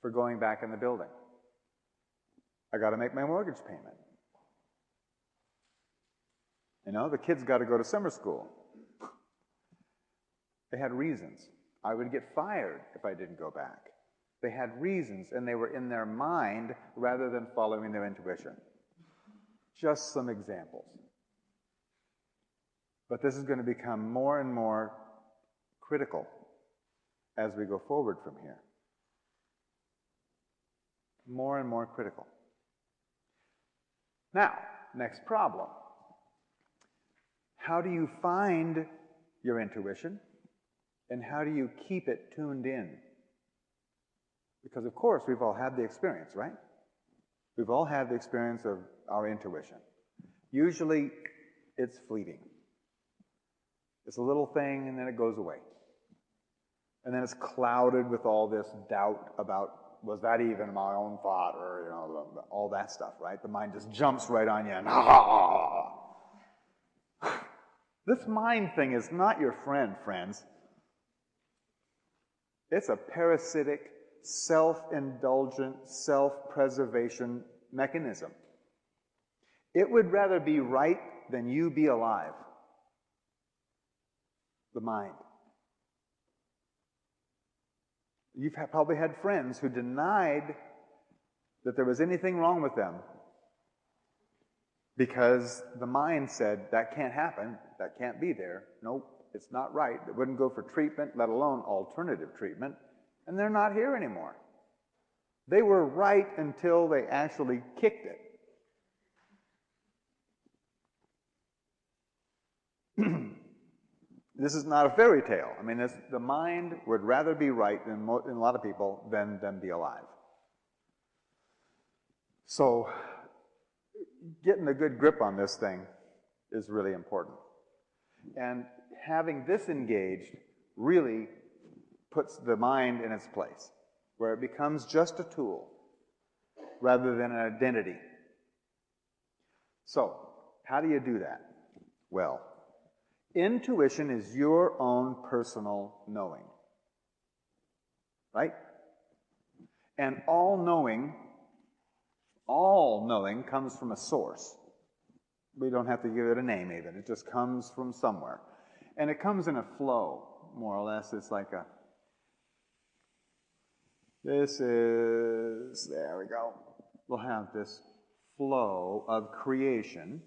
for going back in the building. I got to make my mortgage payment. You know, the kids got to go to summer school. They had reasons. I would get fired if I didn't go back. They had reasons, and they were in their mind rather than following their intuition. Just some examples. But this is going to become more and more critical as we go forward from here. More and more critical. Now, next problem. How do you find your intuition? And how do you keep it tuned in? Because, of course, we've all had the experience, right? We've all had the experience of our intuition. Usually, it's fleeting. It's a little thing, and then it goes away. And then it's clouded with all this doubt about, was that even my own thought, or, you know, all that stuff, right? The mind just jumps right on you, and This mind thing is not your friend, friends. It's a parasitic, self-indulgent, self-preservation mechanism. It would rather be right than you be alive. The mind. You've probably had friends who denied that there was anything wrong with them because the mind said, that can't happen, that can't be there, nope, it's not right. It wouldn't go for treatment, let alone alternative treatment, and they're not here anymore. They were right until they actually kicked it. This is not a fairy tale. I mean, the mind would rather be right in a lot of people than be alive. So, getting a good grip on this thing is really important. And having this engaged really puts the mind in its place, where it becomes just a tool rather than an identity. So, how do you do that? Well, intuition is your own personal knowing. Right? And all knowing comes from a source. We don't have to give it a name even. It just comes from somewhere. And it comes in a flow, more or less. It's like there we go. We'll have this flow of creation.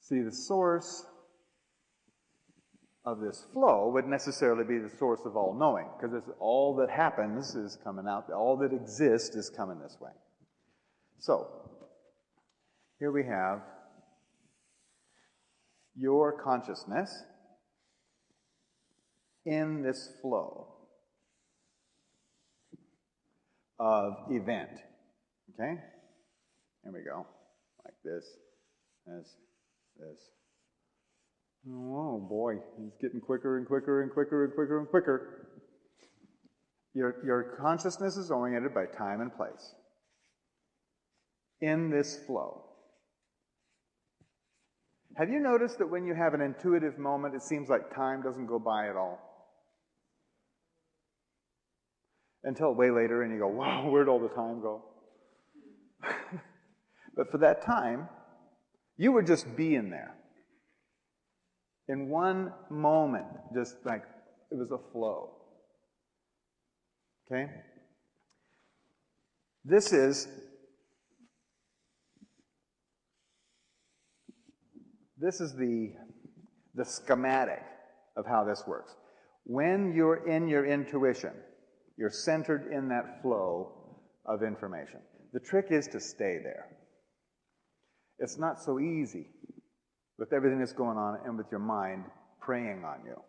See, the source of this flow would necessarily be the source of all knowing, because all that happens is coming out, all that exists is coming this way. So, here we have your consciousness in this flow of event. Okay? Here we go. Like this. This. Oh boy, it's getting quicker and quicker and quicker and quicker and quicker. Your consciousness is oriented by time and place. In this flow. Have you noticed that when you have an intuitive moment, it seems like time doesn't go by at all? Until way later and you go, wow, where'd all the time go? But for that time, you would just be in there. In one moment, just like it was a flow. Okay? This is the schematic of how this works. When you're in your intuition, you're centered in that flow of information. The trick is to stay there. It's not so easy with everything that's going on and with your mind preying on you.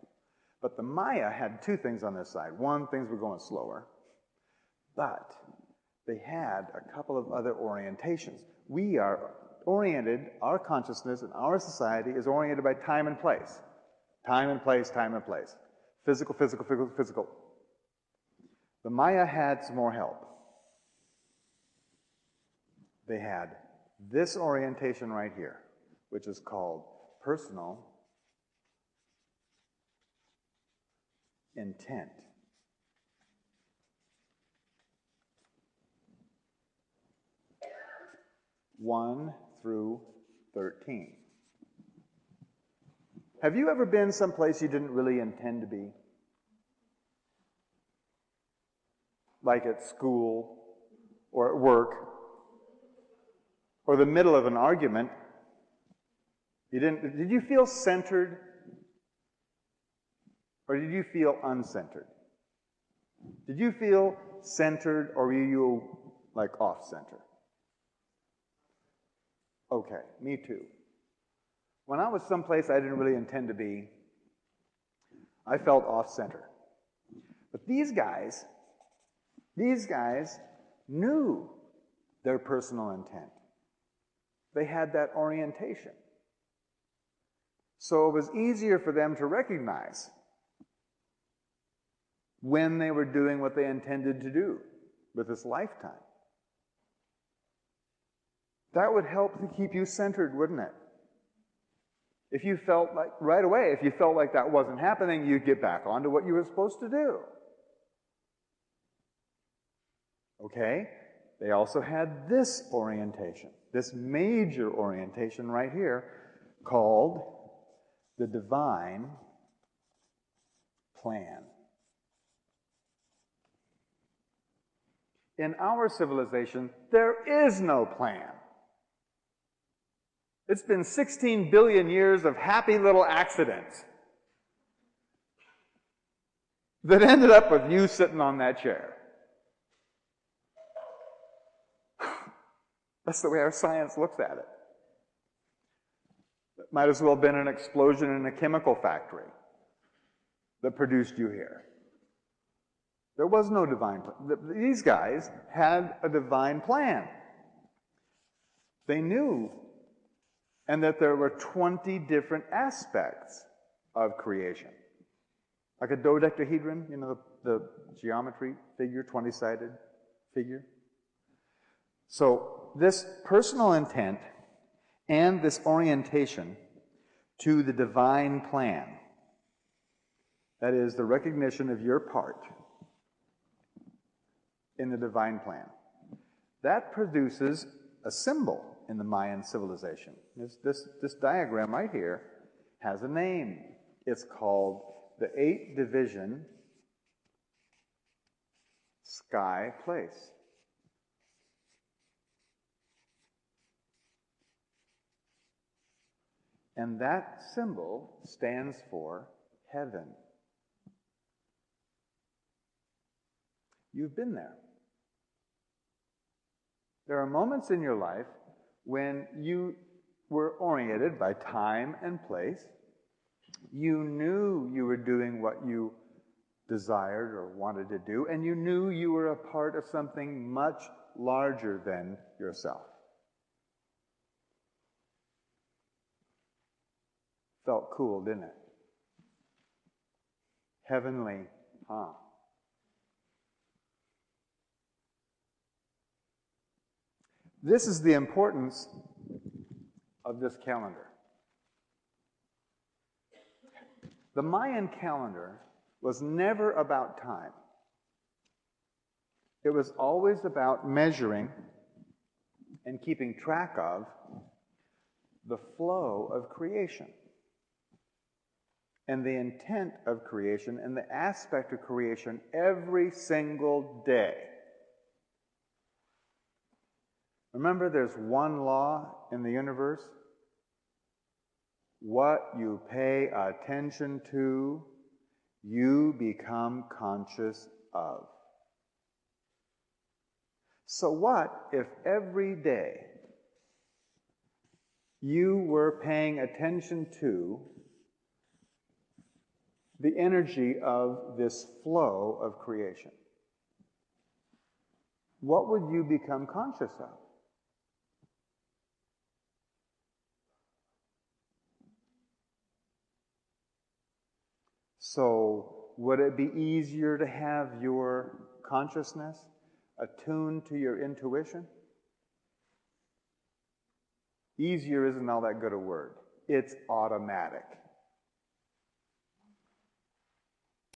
But the Maya had two things on their side. One, things were going slower, but they had a couple of other orientations. We are oriented, our consciousness and our society is oriented by time and place. Time and place, time and place. Physical, physical, physical, physical. The Maya had some more help. They had this orientation right here, which is called personal intent. 1 through 13. Have you ever been someplace you didn't really intend to be? Like at school, or at work, or the middle of an argument? Did you feel centered? Or did you feel uncentered? Did you feel centered, or were you like off-center? Okay, me too. When I was someplace I didn't really intend to be, I felt off-center. But these guys knew their personal intent. They had that orientation. So it was easier for them to recognize when they were doing what they intended to do with this lifetime. That would help to keep you centered, wouldn't it? If you felt like, right away, if you felt like that wasn't happening, you'd get back onto what you were supposed to do. Okay? They also had this orientation, this major orientation right here, called the divine plan. In our civilization, there is no plan. It's been 16 billion years of happy little accidents that ended up with you sitting on that chair. That's the way our science looks at it. It might as well have been an explosion in a chemical factory that produced you here. There was no divine plan. These guys had a divine plan. They knew, and that there were 20 different aspects of creation. Like a dodecahedron, you know, the geometry figure, 20-sided figure. So this personal intent and this orientation to the divine plan, that is the recognition of your part in the divine plan, that produces a symbol in the Mayan civilization. This diagram right here has a name. It's called the 8-division sky place. And that symbol stands for heaven. You've been there. There are moments in your life when you were oriented by time and place. You knew you were doing what you desired or wanted to do, and you knew you were a part of something much larger than yourself. Felt cool, didn't it? Heavenly, huh? This is the importance of this calendar. The Mayan calendar was never about time. It was always about measuring and keeping track of the flow of creation and the intent of creation and the aspect of creation every single day. Remember, there's one law in the universe. What you pay attention to, you become conscious of. So what if every day you were paying attention to the energy of this flow of creation? What would you become conscious of? So, would it be easier to have your consciousness attuned to your intuition? Easier isn't all that good a word. It's automatic.